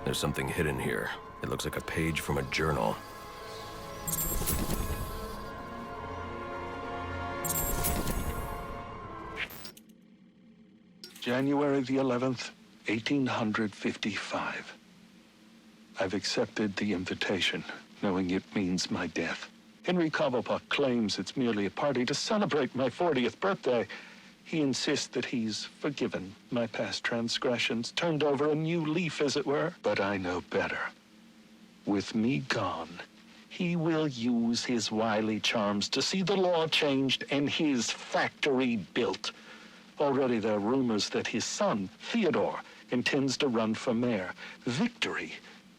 There's something hidden here. It looks like a page from a journal. January the 11th, 1855. I've accepted the invitation, knowing it means my death. Henry Cobblepot claims it's merely a party to celebrate my 40th birthday. He insists that he's forgiven my past transgressions, turned over a new leaf, as it were. But I know better. With me gone, he will use his wily charms to see the law changed and his factory built. Already there are rumors that his son, Theodore, intends to run for mayor. Victory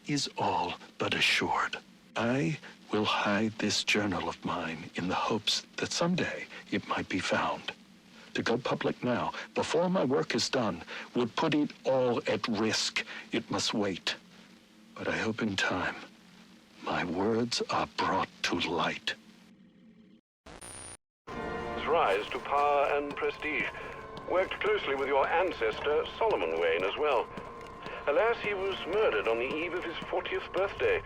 is all but assured. I will hide this journal of mine in the hopes that someday it might be found. To go public now, before my work is done, would put it all at risk. It must wait. But I hope in time, my words are brought to light. His rise to power and prestige worked closely with your ancestor, Solomon Wayne, as well. Alas, he was murdered on the eve of his 40th birthday.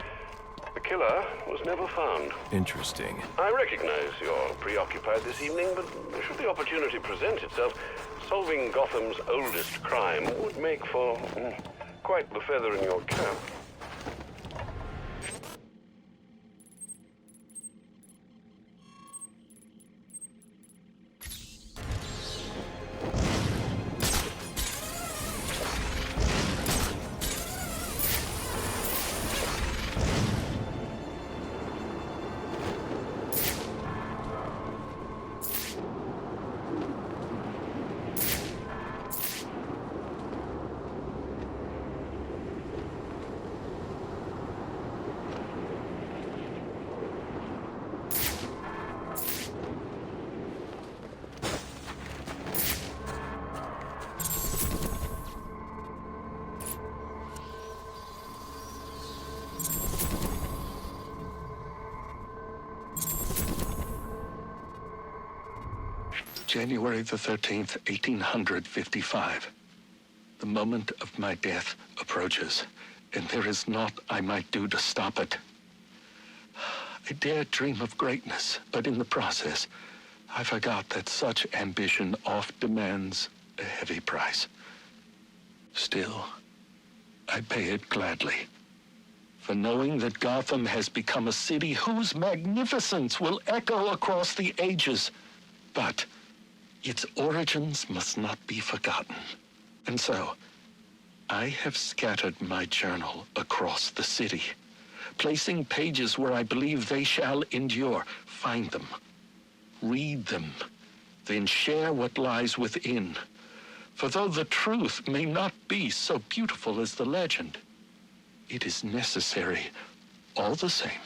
The killer was never found. Interesting. I recognize you're preoccupied this evening, but should the opportunity present itself, solving Gotham's oldest crime would make for quite the feather in your cap. January the 13th, 1855. The moment of my death approaches, and there is naught I might do to stop it. I dared dream of greatness, but in the process, I forgot that such ambition oft demands a heavy price. Still, I pay it gladly. For knowing that Gotham has become a city whose magnificence will echo across the ages. But its origins must not be forgotten. And so, I have scattered my journal across the city, placing pages where I believe they shall endure. Find them, read them, then share what lies within. For though the truth may not be so beautiful as the legend, it is necessary all the same.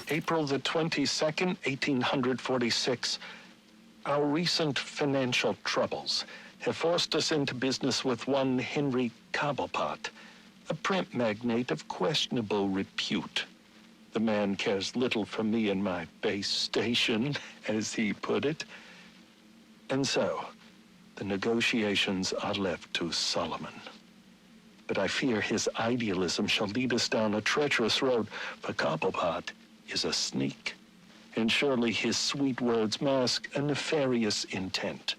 April the 22nd, 1846. Our recent financial troubles have forced us into business with one Henry Cobblepot, a print magnate of questionable repute. The man cares little for me and my base station, as he put it. And so, the negotiations are left to Solomon. But I fear his idealism shall lead us down a treacherous road, for Cobblepot is a sneak, and surely his sweet words mask a nefarious intent.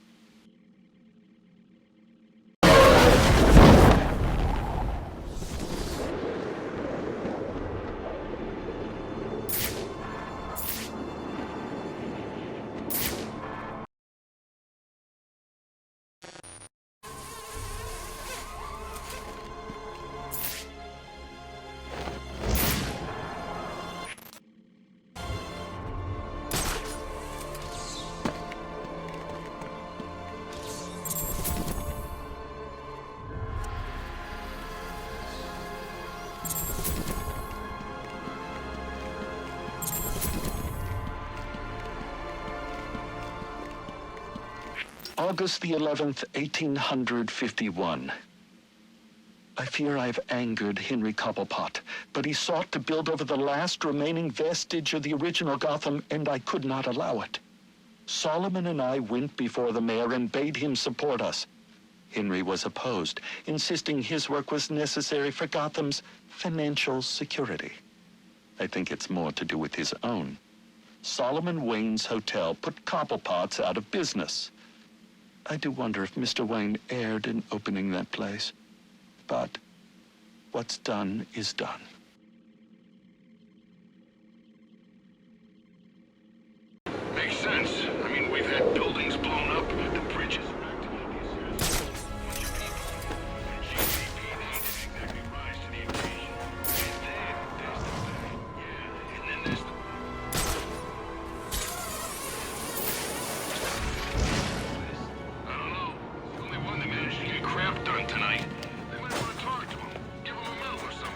August the 11th, 1851. I fear I've angered Henry Cobblepot, but he sought to build over the last remaining vestige of the original Gotham, and I could not allow it. Solomon and I went before the mayor and bade him support us. Henry was opposed, insisting his work was necessary for Gotham's financial security. I think it's more to do with his own. Solomon Wayne's hotel put Cobblepots out of business. I do wonder if Mr. Wayne erred in opening that place. But what's done is done. Makes sense. I mean, we've had buildings blown up, the bridges wrecked. Bunch of people. And GCPD didn't exactly rise to the occasion. And then there's the bag. Yeah, and then there's the... I don't know. He's the only one that managed to get crap done tonight. They might want to talk to him. Give him a medal or something.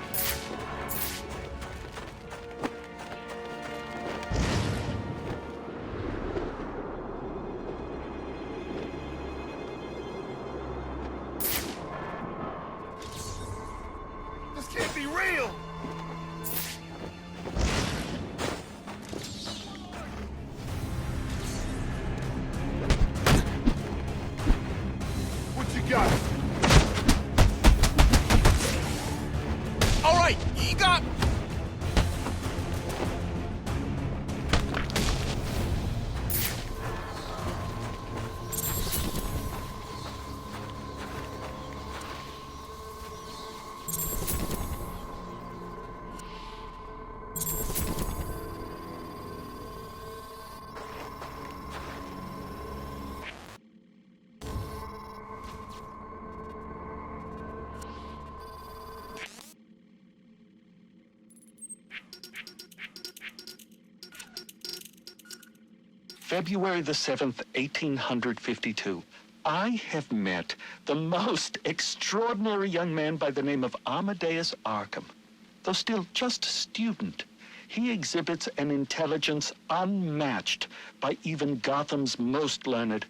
This can't be real! What you got? All right, you got... February the 7th, 1852. I have met the most extraordinary young man by the name of Amadeus Arkham. Though still just a student, he exhibits an intelligence unmatched by even Gotham's most learned.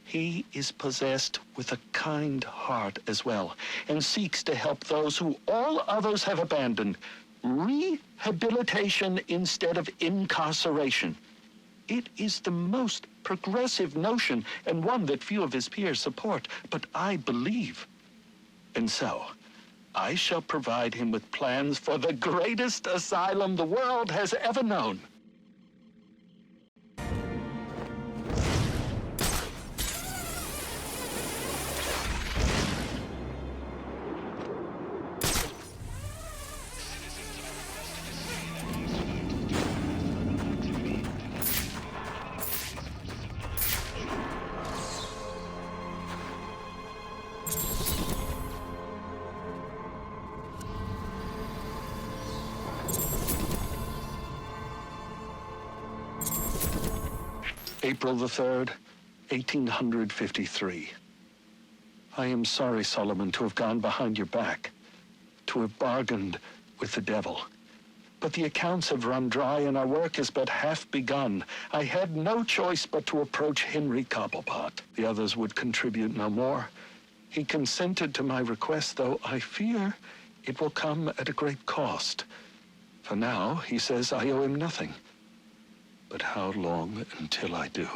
He is possessed with a kind heart as well, and seeks to help those who all others have abandoned. Rehabilitation instead of incarceration. It is the most progressive notion, and one that few of his peers support, but I believe. And so, I shall provide him with plans for the greatest asylum the world has ever known. April the 3rd, 1853. I am sorry, Solomon, to have gone behind your back, to have bargained with the devil. But the accounts have run dry and our work is but half begun. I had no choice but to approach Henry Cobblepot. The others would contribute no more. He consented to my request, though I fear it will come at a great cost. For now, he says I owe him nothing. But how long until I do?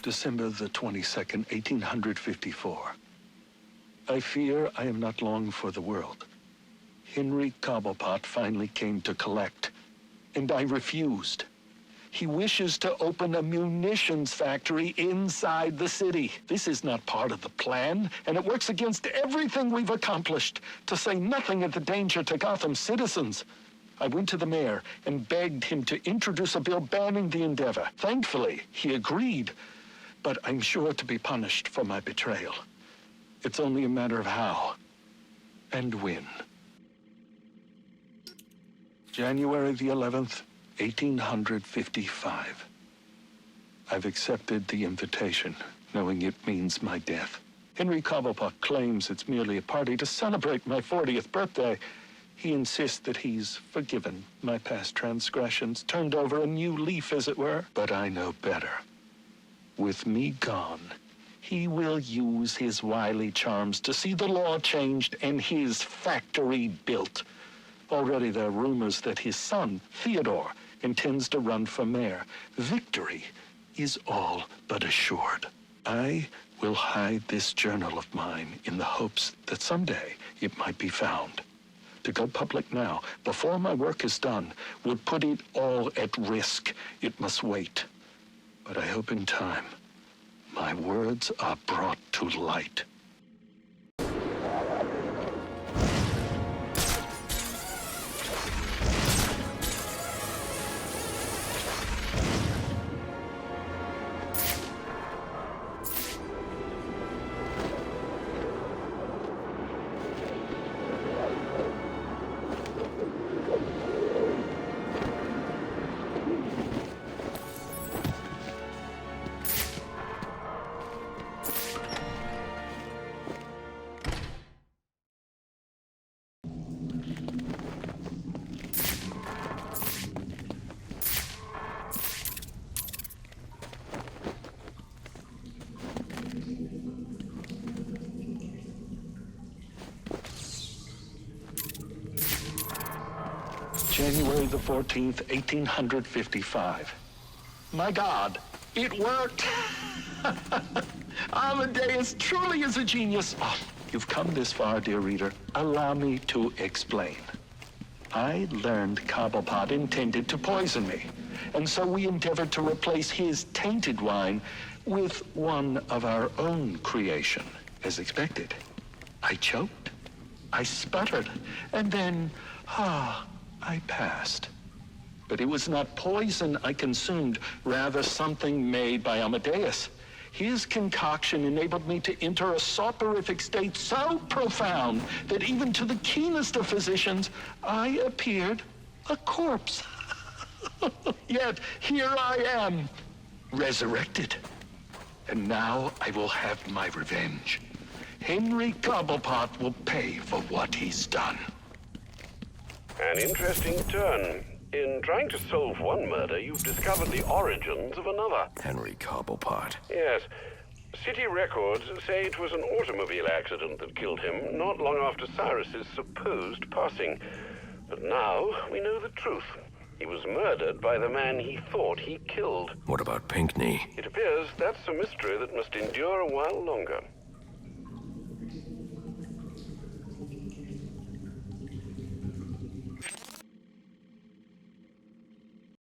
December the 22nd, 1854. I fear I am not long for the world. Henry Cobblepot finally came to collect, and I refused. He wishes to open a munitions factory inside the city. This is not part of the plan, and it works against everything we've accomplished, to say nothing of the danger to Gotham's citizens. I went to the mayor and begged him to introduce a bill banning the endeavor. Thankfully, he agreed, but I'm sure to be punished for my betrayal. It's only a matter of how and when. January the 11th, 1855. I've accepted the invitation, knowing it means my death. Henry Cobblepot claims it's merely a party to celebrate my 40th birthday. He insists that he's forgiven my past transgressions, turned over a new leaf, as it were. But I know better. With me gone, he will use his wily charms to see the law changed and his factory built. Already there are rumors that his son, Theodore, intends to run for mayor. Victory is all but assured. I will hide this journal of mine in the hopes that someday it might be found. To go public now, before my work is done, would put it all at risk. It must wait. But I hope in time, my words are brought to light. January the 14th, 1855. My God, it worked! Amadeus truly is a genius. Oh, you've come this far, dear reader. Allow me to explain. I learned Cobblepot intended to poison me, and so we endeavored to replace his tainted wine with one of our own creation, as expected. I choked, I sputtered, and then, I passed. But it was not poison I consumed, rather something made by Amadeus. His concoction enabled me to enter a soporific state so profound that even to the keenest of physicians, I appeared a corpse. Yet here I am, resurrected. And now I will have my revenge. Henry Cobblepot will pay for what he's done. An interesting turn. In trying to solve one murder, you've discovered the origins of another. Henry Cobblepot. Yes. City records say it was an automobile accident that killed him not long after Cyrus's supposed passing. But now we know the truth. He was murdered by the man he thought he killed. What about Pinkney? It appears that's a mystery that must endure a while longer.